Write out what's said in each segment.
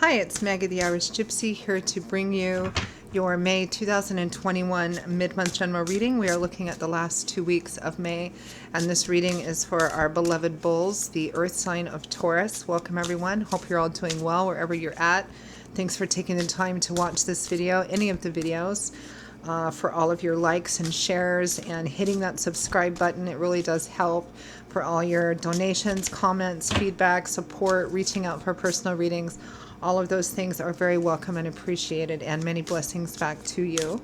Hi, it's Maggie the Irish Gypsy here to bring you your May 2021 mid-month general reading. We are looking at the last 2 weeks of May, and this reading is for our beloved bulls, the earth sign of Taurus. Welcome everyone. Hope you're all doing well wherever you're at. Thanks for taking the time to watch this video, any of the videos. For all of your likes and shares and hitting that subscribe button. It really does help. For all your donations, comments, feedback, support, reaching out for personal readings. All of those things are very welcome and appreciated, and many blessings back to you.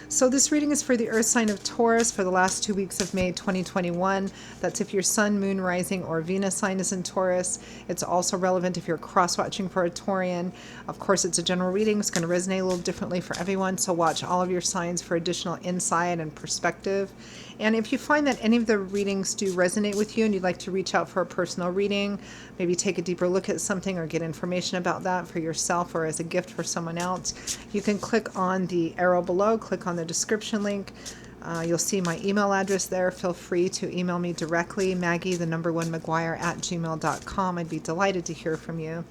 So this reading is for the earth sign of Taurus for the last 2 weeks of May 2021. That's if your sun, moon, rising, or Venus sign is in Taurus. It's also relevant if you're cross-watching for a Taurian. Of course, it's a general reading. It's going to resonate a little differently for everyone, so watch all of your signs for additional insight and perspective. And if you find that any of the readings do resonate with you and you'd like to reach out for a personal reading, maybe take a deeper look at something or get information about that for yourself or as a gift for someone else, you can click on the arrow below, click on the description link. You'll see my email address there. Feel free to email me directly, Maggie1McGuire@gmail.com. I'd be delighted to hear from you.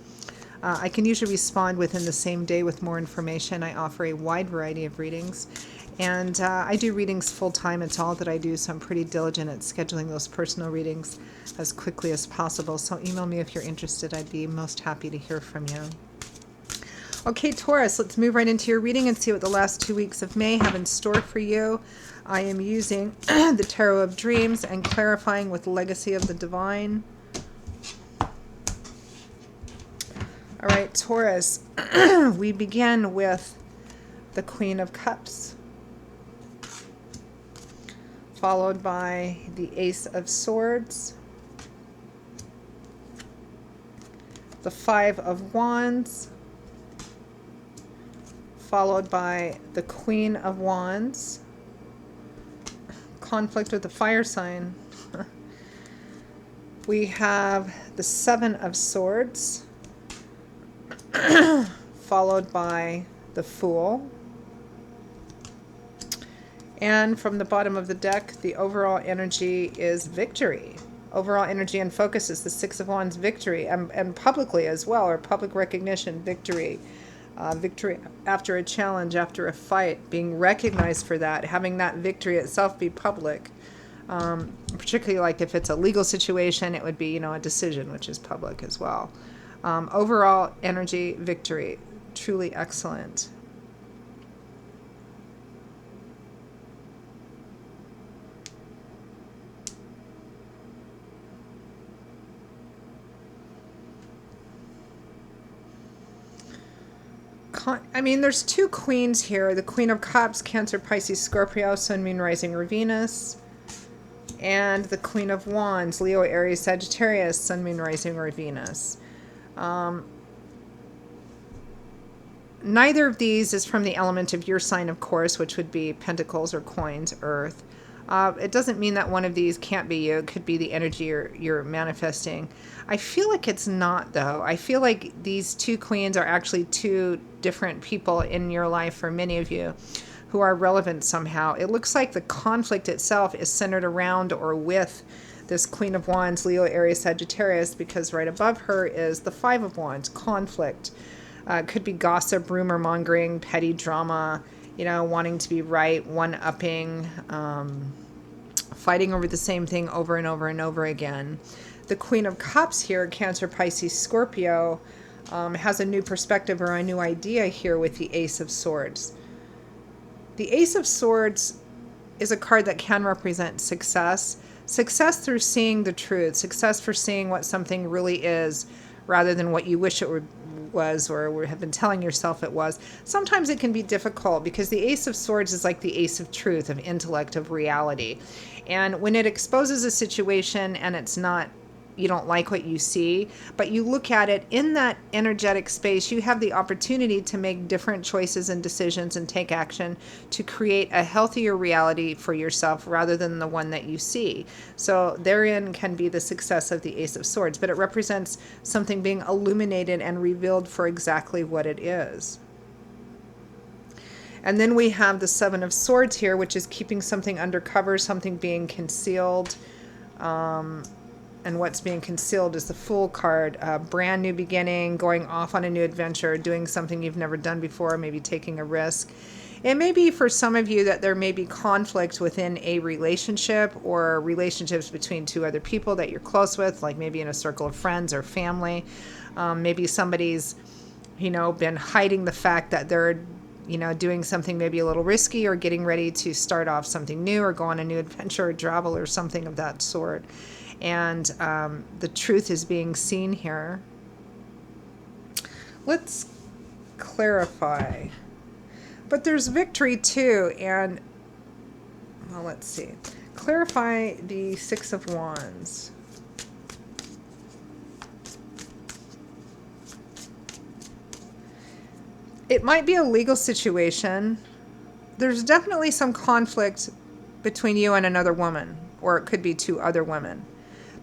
I can usually respond within the same day with more information. I offer a wide variety of readings. And I do readings full-time. It's all that I do, so I'm pretty diligent at scheduling those personal readings as quickly as possible. So email me if you're interested. I'd be most happy to hear from you. Okay, Taurus, let's move right into your reading and see what the last 2 weeks of May have in store for you. I am using the Tarot of Dreams and clarifying with Legacy of the Divine. All right, Taurus, we begin with the Queen of Cups, followed by the Ace of Swords, the Five of Wands, followed by the Queen of Wands, conflict with the fire sign. We have the Seven of Swords, followed by the Fool. And from the bottom of the deck, the overall energy is victory. Overall energy and focus is the Six of Wands, victory, and publicly as well, or public recognition, victory. Victory after a challenge, after a fight, being recognized for that, having that victory itself be public. Particularly like if it's a legal situation, it would be, a decision, which is public as well. Overall energy, victory, truly excellent. There's two queens here. The Queen of Cups, Cancer, Pisces, Scorpio, Sun, Moon, Rising, or Venus. And the Queen of Wands, Leo, Aries, Sagittarius, Sun, Moon, Rising, or Venus. Neither of these is from the element of your sign, of course, which would be Pentacles or Coins, Earth. It doesn't mean that one of these can't be you. It could be the energy you're manifesting. I feel like it's not, though. I feel like these two queens are actually two different people in your life for many of you who are relevant somehow. It looks like the conflict itself is centered around or with this Queen of Wands, Leo, Aries, Sagittarius, because right above her is the Five of Wands, conflict. Could be gossip, rumor mongering, petty drama, wanting to be right, one-upping, fighting over the same thing over and over and over again. The Queen of Cups here, Cancer, Pisces, Scorpio, has a new perspective or a new idea here with the Ace of Swords. The Ace of Swords is a card that can represent success. Success through seeing the truth. Success for seeing what something really is rather than what you wish it was or have been telling yourself it was. Sometimes it can be difficult because the Ace of Swords is like the Ace of Truth, of intellect, of reality. And when it exposes a situation and it's not, you don't like what you see, but you look at it in that energetic space, you have the opportunity to make different choices and decisions and take action to create a healthier reality for yourself rather than the one that you see. So therein can be the success of the Ace of Swords, but it represents something being illuminated and revealed for exactly what it is. And then we have the Seven of Swords here, which is keeping something undercover, something being concealed. and what's being concealed is the Fool card. A brand new beginning, going off on a new adventure, doing something you've never done before, maybe taking a risk. It may be for some of you that there may be conflict within a relationship or relationships between two other people that you're close with, like maybe in a circle of friends or family. Maybe somebody's, been hiding the fact that they're, doing something maybe a little risky or getting ready to start off something new or go on a new adventure or travel or something of that sort. And the truth is being seen here. Let's clarify. But there's victory too, and, well, let's see. Clarify the Six of Wands. It might be a legal situation. There's definitely some conflict between you and another woman, or it could be two other women.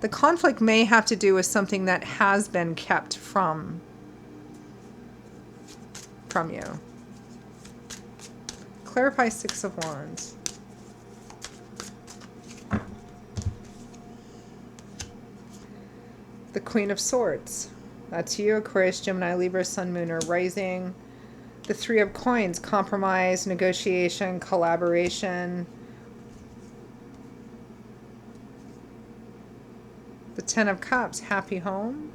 The conflict may have to do with something that has been kept from you. Clarify Six of Wands. The Queen of Swords. That's you, Aquarius, Gemini, Libra, Sun, Moon, or Rising. The Three of Coins. Compromise, negotiation, collaboration. The Ten of Cups. Happy home,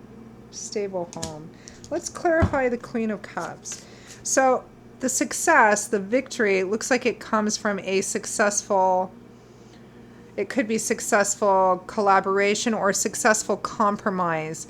stable home. Let's clarify the Queen of Cups. So the success, the victory, looks like it comes from a successful, it could be successful collaboration or successful compromise.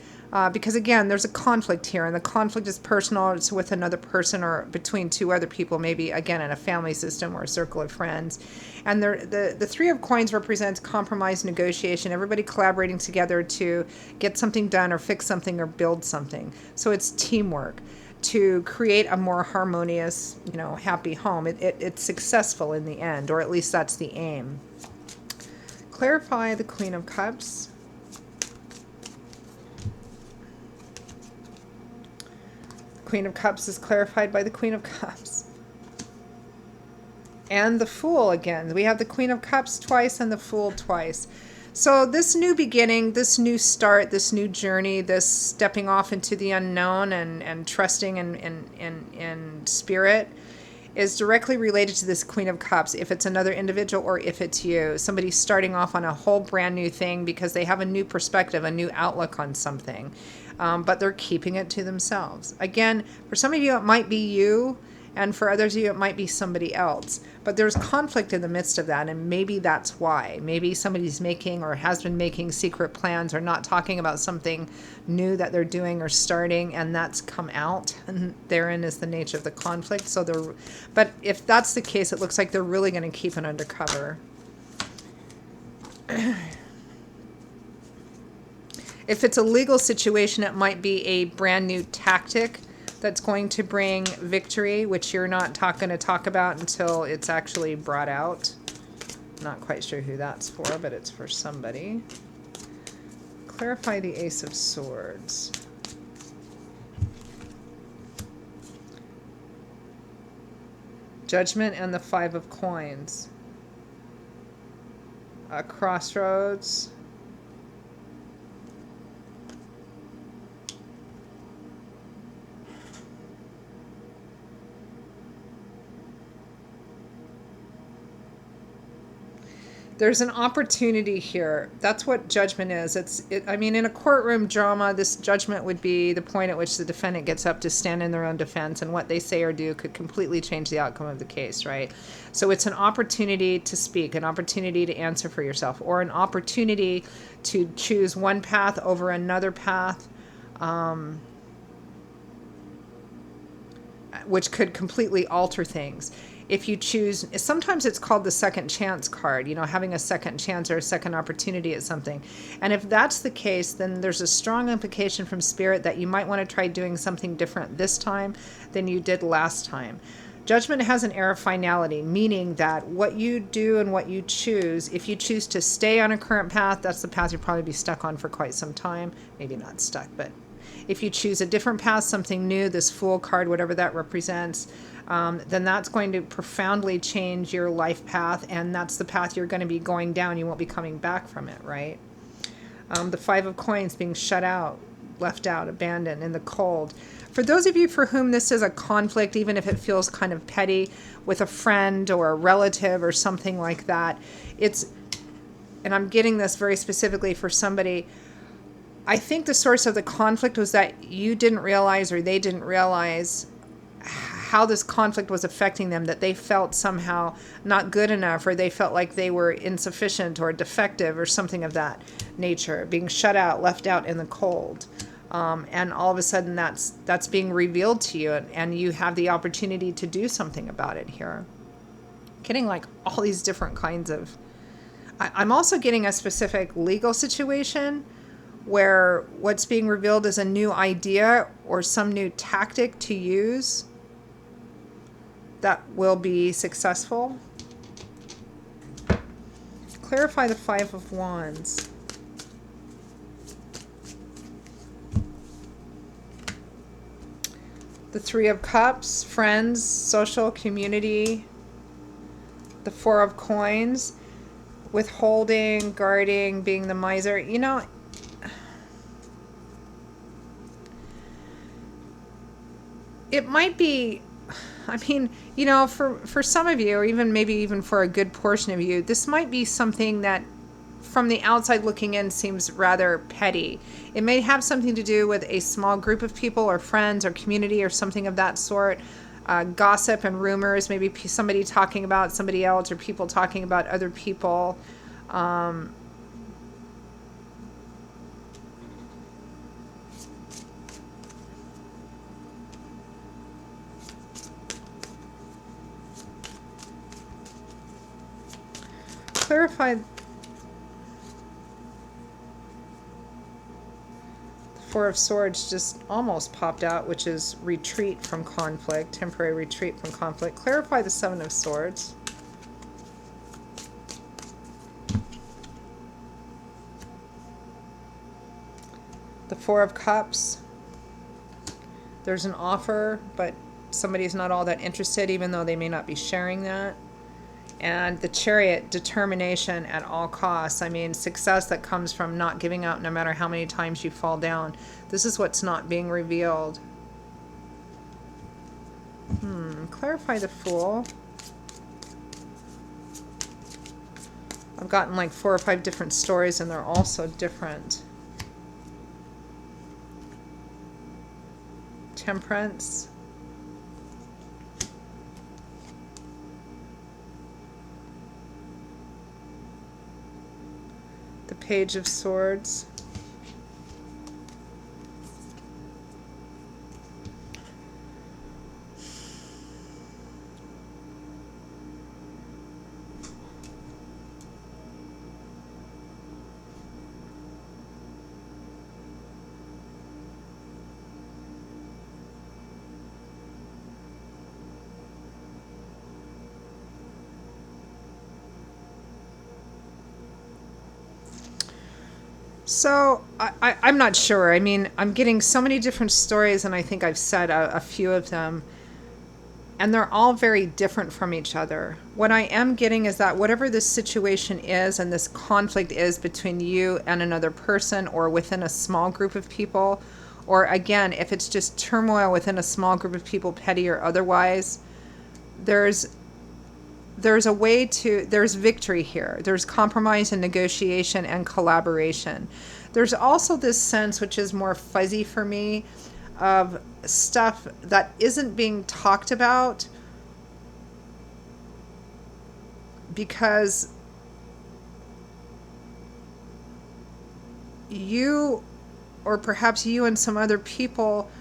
Because again, there's a conflict here, and the conflict is personal. It's with another person or between two other people, maybe again in a family system or a circle of friends. And the Three of Coins represents compromise, negotiation, everybody collaborating together to get something done or fix something or build something. So it's teamwork to create a more harmonious, happy home. It's successful in the end, or at least that's the aim. Clarify the Queen of Cups. Queen of Cups is clarified by the Queen of Cups. And the Fool again. We have the Queen of Cups twice and the Fool twice. So this new beginning, this new start, this new journey, this stepping off into the unknown and trusting in spirit is directly related to this Queen of Cups. If it's another individual or if it's you, somebody starting off on a whole brand new thing because they have a new perspective, a new outlook on something, but they're keeping it to themselves. Again, for some of you, it might be you, and for others of you, it might be somebody else. But there's conflict in the midst of that, and maybe that's why. Maybe somebody's making or has been making secret plans or not talking about something new that they're doing or starting, and that's come out, and therein is the nature of the conflict. But if that's the case, it looks like they're really going to keep it undercover. If it's a legal situation, it might be a brand new tactic that's going to bring victory, which you're not going to talk about until it's actually brought out. Not quite sure who that's for, but it's for somebody. Clarify the Ace of Swords. Judgment and the Five of Coins. Crossroads. There's an opportunity here. That's what judgment is. I mean, in a courtroom drama, this judgment would be the point at which the defendant gets up to stand in their own defense, and what they say or do could completely change the outcome of the case, right? So it's an opportunity to speak, an opportunity to answer for yourself, or an opportunity to choose one path over another path, which could completely alter things. If you choose, sometimes it's called the second chance card, having a second chance or a second opportunity at something. And if that's the case, then there's a strong implication from Spirit that you might want to try doing something different this time than you did last time. Judgment has an air of finality, meaning that what you do and what you choose, if you choose to stay on a current path, that's the path you'll probably be stuck on for quite some time. Maybe not stuck, but if you choose a different path, something new, this Fool card, whatever that represents, then that's going to profoundly change your life path, and that's the path you're going to be going down. You won't be coming back from it, right? The Five of Coins being shut out, left out, abandoned, in the cold. For those of you for whom this is a conflict, even if it feels kind of petty, with a friend or a relative or something like that, and I'm getting this very specifically for somebody, I think the source of the conflict was that you didn't realize, or they didn't realize, how this conflict was affecting them, that they felt somehow not good enough, or they felt like they were insufficient or defective or something of that nature, being shut out, left out in the cold. And all of a sudden that's being revealed to you, and you have the opportunity to do something about it here. Getting like all these different kinds of... I'm also getting a specific legal situation where what's being revealed is a new idea or some new tactic to use that will be successful. Clarify the Five of Wands. The Three of Cups, friends, social, community. The Four of Coins, withholding, guarding, being the miser. You know, it might be, I mean, you know, for some of you, or even maybe even for a good portion of you, this might be something that from the outside looking in seems rather petty. It may have something to do with a small group of people or friends or community or something of that sort. Gossip and rumors, maybe somebody talking about somebody else or people talking about other people. Clarify. Four of Swords just almost popped out, which is retreat from conflict, temporary retreat from conflict. Clarify the Seven of Swords. The Four of Cups. There's an offer, but somebody's not all that interested, even though they may not be sharing that. And the Chariot, determination at all costs. I mean, success that comes from not giving up no matter how many times you fall down. This is what's not being revealed. Clarify the Fool. I've gotten like 4 or 5 different stories, and they're all so different. Temperance. The Page of Swords. So I'm not sure. I mean, I'm getting so many different stories, and I think I've said a few of them, and they're all very different from each other. What I am getting is that whatever this situation is and this conflict is between you and another person, or within a small group of people, or again, if it's just turmoil within a small group of people, petty or otherwise, there's a way to, there's victory here. There's compromise and negotiation and collaboration. There's also this sense, which is more fuzzy for me, of stuff that isn't being talked about because you, or perhaps you and some other people,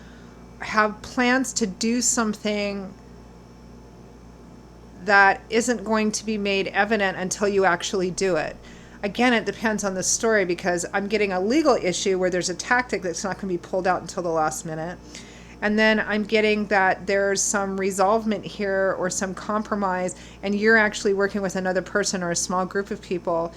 have plans to do something that isn't going to be made evident until you actually do it. Again, it depends on the story, because I'm getting a legal issue where there's a tactic that's not going to be pulled out until the last minute. And then I'm getting that there's some resolvement here or some compromise, and you're actually working with another person or a small group of people,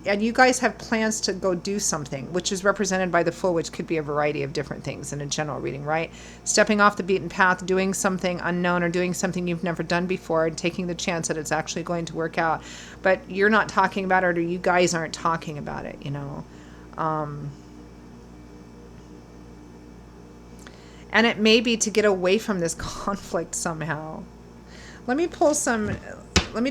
and you guys have plans to go do something, which is represented by the Fool, which could be a variety of different things in a general reading, right? Stepping off the beaten path, doing something unknown, or doing something you've never done before, and taking the chance that it's actually going to work out. But you're not talking about it, or you guys aren't talking about it, you know. And it may be to get away from this conflict somehow. Let me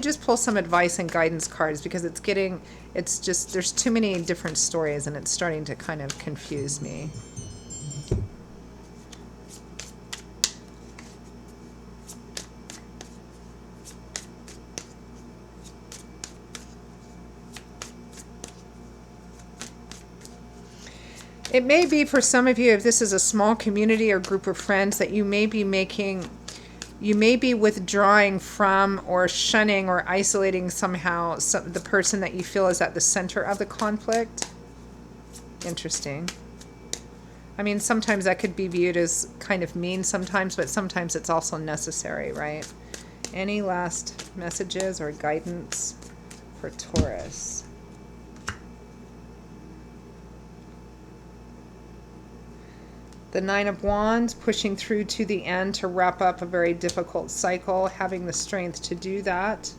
just pull some advice and guidance cards, because there's too many different stories and it's starting to kind of confuse me. It may be for some of you, if this is a small community or group of friends, that you may be withdrawing from or shunning or isolating somehow the person that you feel is at the center of the conflict. Interesting. I mean, sometimes that could be viewed as kind of mean sometimes, but sometimes it's also necessary, right? Any last messages or guidance for Taurus? The Nine of Wands, pushing through to the end to wrap up a very difficult cycle, having the strength to do that.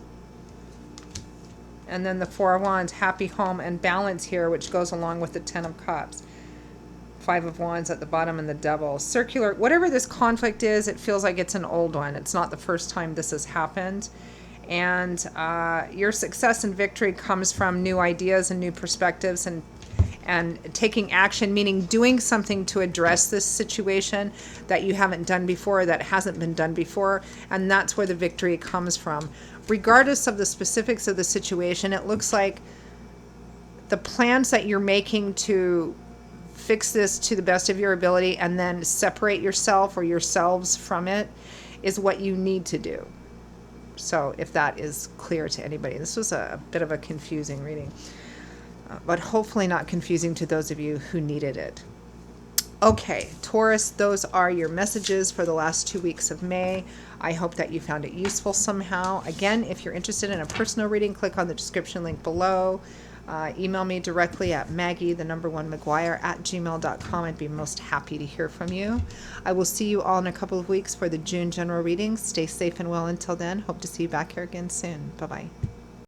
And then the Four of Wands, happy home and balance here, which goes along with the Ten of Cups. Five of Wands at the bottom and the Devil. Circular, whatever this conflict is, it feels like it's an old one. It's not the first time this has happened. And your success and victory comes from new ideas and new perspectives and taking action, meaning doing something to address this situation that you haven't done before, that hasn't been done before, and that's where the victory comes from. Regardless of the specifics of the situation, it looks like the plans that you're making to fix this to the best of your ability and then separate yourself or yourselves from it is what you need to do. So if that is clear to anybody, this was a bit of a confusing reading. But hopefully not confusing to those of you who needed it. Okay, Taurus, those are your messages for the last 2 weeks of May. I hope that you found it useful somehow. Again, if you're interested in a personal reading, click on the description link below. Email me directly at maggie1mcguire@gmail.com. I'd be most happy to hear from you. I will see you all in a couple of weeks for the June general readings. Stay safe and well until then. Hope to see you back here again soon. Bye-bye.